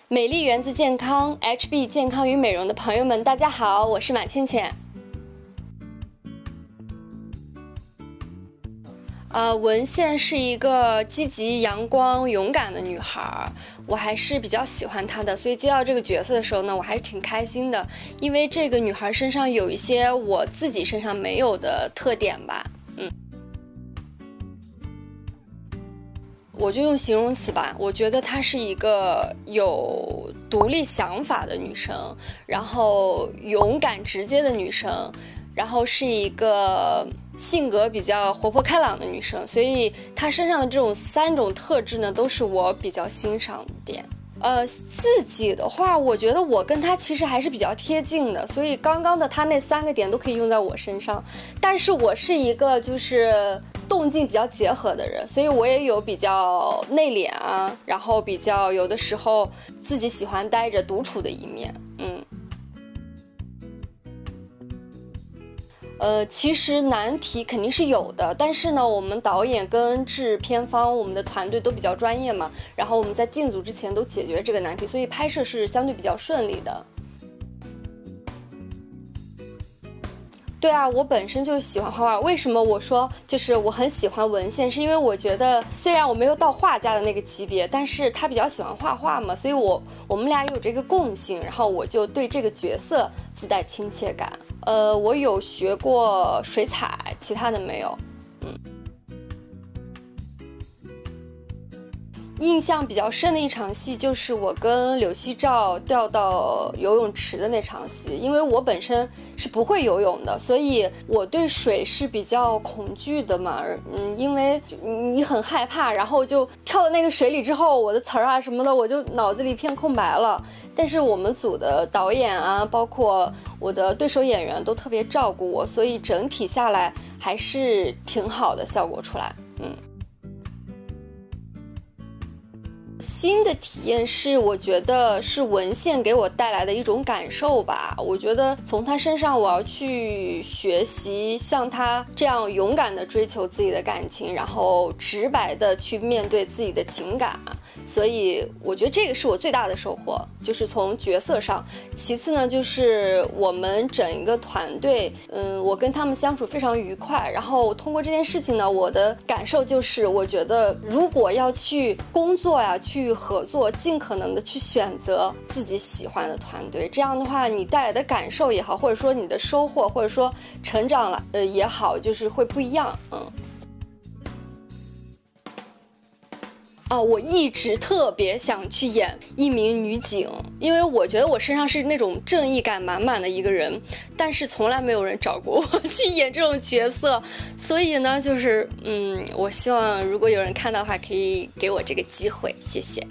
美丽源自健康 ，HB 健康与美容的朋友们，大家好，我是马倩倩。文茜是一个积极、阳光、勇敢的女孩，我还是比较喜欢她的，所以接到这个角色的时候呢，我还是挺开心的，因为这个女孩身上有一些我自己身上没有的特点吧。我就用形容词吧，我觉得她是一个有独立想法的女生，然后勇敢直接的女生，然后是一个性格比较活泼开朗的女生，所以她身上的这种3种特质呢，都是我比较欣赏的点。自己的话，我觉得我跟她其实还是比较贴近的，所以刚刚的她那3个点都可以用在我身上。但是我是一个就是动静比较结合的人，所以我也有比较内敛啊，然后比较有的时候自己喜欢待着独处的一面。其实难题肯定是有的，但是呢，我们导演跟制片方，我们的团队都比较专业嘛，然后我们在进组之前都解决这个难题，所以拍摄是相对比较顺利的。对啊，我本身就喜欢画画。为什么我说就是我很喜欢文茜，是因为我觉得虽然我没有到画家的那个级别，但是他比较喜欢画画嘛，所以我们俩有这个共性，然后我就对这个角色自带亲切感。我有学过水彩，其他的没有。印象比较深的一场戏就是我跟柳熙照掉到游泳池的那场戏，因为我本身是不会游泳的，所以我对水是比较恐惧的嘛。因为你很害怕，然后就跳到那个水里之后，我的词儿啊什么的，我就脑子里一片空白了。但是我们组的导演啊，包括我的对手演员都特别照顾我，所以整体下来还是挺好的效果出来。新的体验是我觉得是文茜给我带来的一种感受吧。我觉得从她身上我要去学习像她这样勇敢的追求自己的感情，然后直白的去面对自己的情感，所以我觉得这个是我最大的收获，就是从角色上。其次呢，就是我们整一个团队，我跟他们相处非常愉快，然后通过这件事情呢，我的感受就是我觉得如果要去工作呀，去合作，尽可能的去选择自己喜欢的团队，这样的话你带来的感受也好，或者说你的收获，或者说成长了也好，就是会不一样。我一直特别想去演一名女警，因为我觉得我身上是那种正义感满满的一个人，但是从来没有人找过我去演这种角色，所以呢，就是我希望如果有人看到的话，可以给我这个机会，谢谢。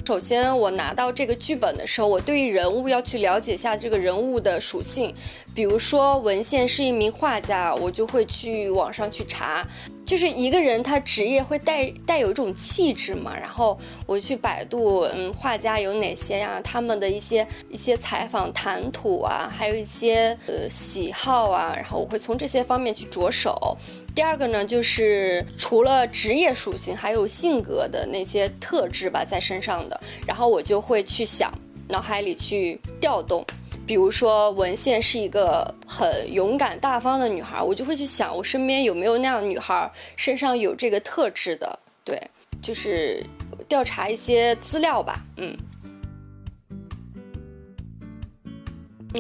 首先我拿到这个剧本的时候，我对于人物要去了解一下这个人物的属性，比如说文茜是一名画家，我就会去网上去查，就是一个人他职业会带有一种气质嘛，然后我去百度画家有哪些呀，他们的一些采访谈吐啊，还有一些喜好啊，然后我会从这些方面去着手。第二个呢，就是除了职业属性还有性格的那些特质吧在身上的，然后我就会去想，脑海里去调动。比如说文茜是一个很勇敢大方的女孩，我就会去想我身边有没有那样的女孩身上有这个特质的。对，就是调查一些资料吧。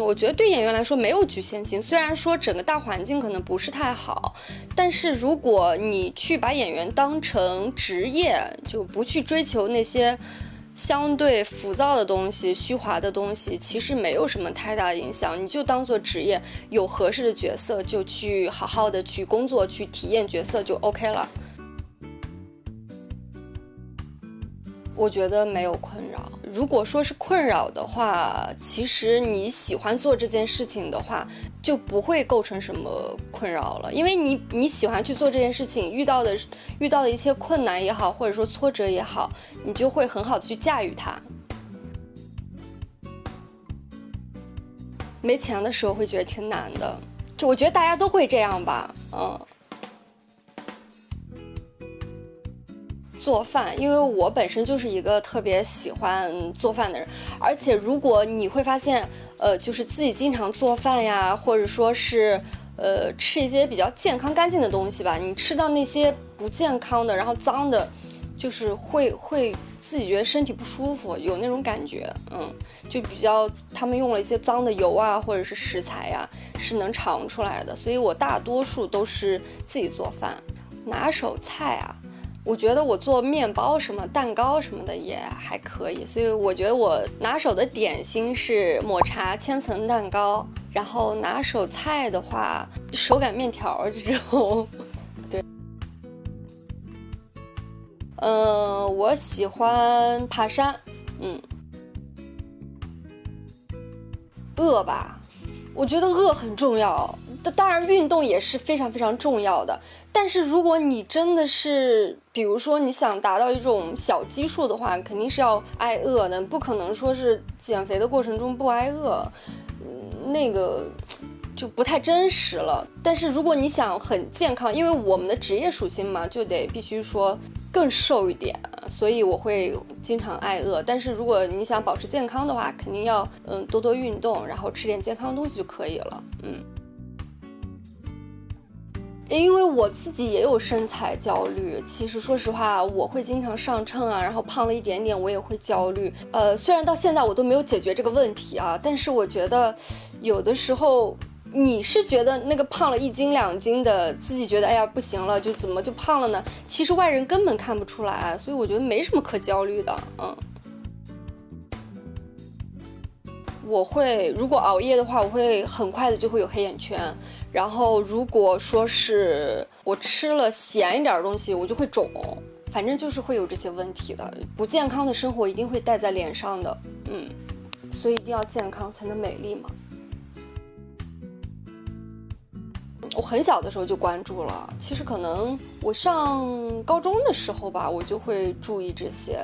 我觉得对演员来说没有局限性，虽然说整个大环境可能不是太好，但是如果你去把演员当成职业，就不去追求那些相对浮躁的东西、虚华的东西，其实没有什么太大的影响。你就当做职业，有合适的角色就去好好的去工作，去体验角色就 OK 了。我觉得没有困扰。如果说是困扰的话，其实你喜欢做这件事情的话，就不会构成什么困扰了，因为你喜欢去做这件事情，遇到的一些困难也好，或者说挫折也好，你就会很好的去驾驭它。没钱的时候会觉得挺难的，就我觉得大家都会这样吧。做饭，因为我本身就是一个特别喜欢做饭的人，而且如果你会发现，就是自己经常做饭呀，或者说是吃一些比较健康干净的东西吧，你吃到那些不健康的，然后脏的，就是会自己觉得身体不舒服，有那种感觉，就比较他们用了一些脏的油啊，或者是食材呀，是能尝出来的，所以我大多数都是自己做饭。拿手菜啊，我觉得我做面包什么蛋糕什么的也还可以，所以我觉得我拿手的点心是抹茶千层蛋糕，然后拿手菜的话手擀面条这种。对，我喜欢爬山，饿吧，我觉得饿很重要，当然运动也是非常非常重要的，但是如果你真的是比如说你想达到一种小基数的话，肯定是要挨饿的，不可能说是减肥的过程中不挨饿，那个就不太真实了。但是如果你想很健康，因为我们的职业属性嘛，就得必须说更瘦一点，所以我会经常挨饿。但是如果你想保持健康的话，肯定要多多运动，然后吃点健康的东西就可以了。因为我自己也有身材焦虑，其实说实话我会经常上秤啊，然后胖了一点点我也会焦虑，虽然到现在我都没有解决这个问题啊，但是我觉得有的时候你是觉得那个胖了1斤2斤的自己觉得哎呀不行了，就怎么就胖了呢，其实外人根本看不出来，所以我觉得没什么可焦虑的。我会如果熬夜的话，我会很快的就会有黑眼圈，然后如果说是我吃了咸一点的东西，我就会肿，反正就是会有这些问题的。不健康的生活一定会带在脸上的，所以一定要健康才能美丽嘛。我很小的时候就关注了，其实可能我上高中的时候吧，我就会注意这些。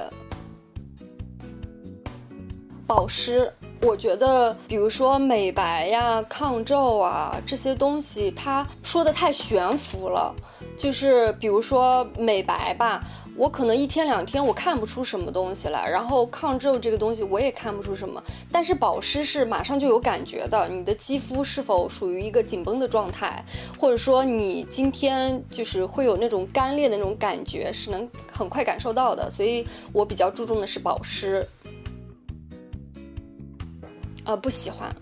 保湿，我觉得比如说美白呀、抗皱啊这些东西，它说的太悬浮了。就是比如说美白吧，我可能1天2天我看不出什么东西来，然后抗皱这个东西我也看不出什么，但是保湿是马上就有感觉的，你的肌肤是否属于一个紧绷的状态，或者说你今天就是会有那种干裂的那种感觉，是能很快感受到的，所以我比较注重的是保湿。不喜欢。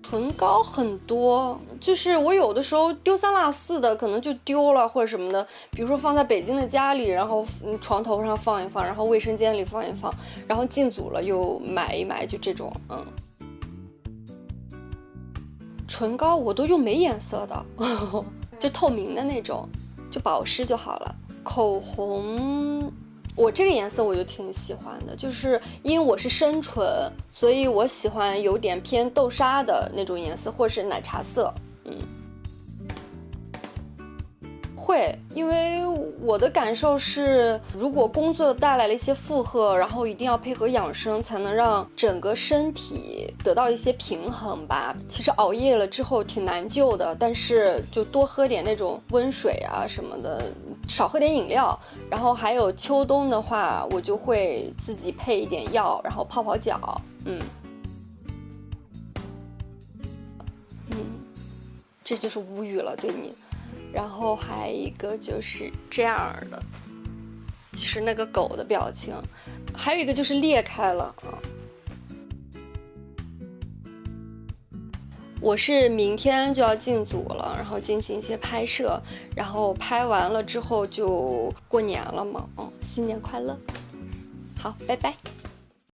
唇膏很多，就是我有的时候丢三落四的，可能就丢了或者什么的，比如说放在北京的家里，然后床头上放一放，然后卫生间里放一放，然后进组了又买一买，就这种。唇膏我都用没颜色的就透明的那种，就保湿就好了。口红我这个颜色我就挺喜欢的，就是因为我是深唇，所以我喜欢有点偏豆沙的那种颜色，或是奶茶色。会，因为我的感受是，如果工作带来了一些负荷，然后一定要配合养生，才能让整个身体得到一些平衡吧。其实熬夜了之后挺难救的，但是就多喝点那种温水啊什么的，少喝点饮料。然后还有秋冬的话，我就会自己配一点药，然后泡泡脚。这就是无语了，对你。然后还一个就是这样的，就是那个狗的表情，还有一个就是裂开了。我是明天就要进组了，然后进行一些拍摄，然后拍完了之后就过年了嘛，新年快乐，好，拜拜。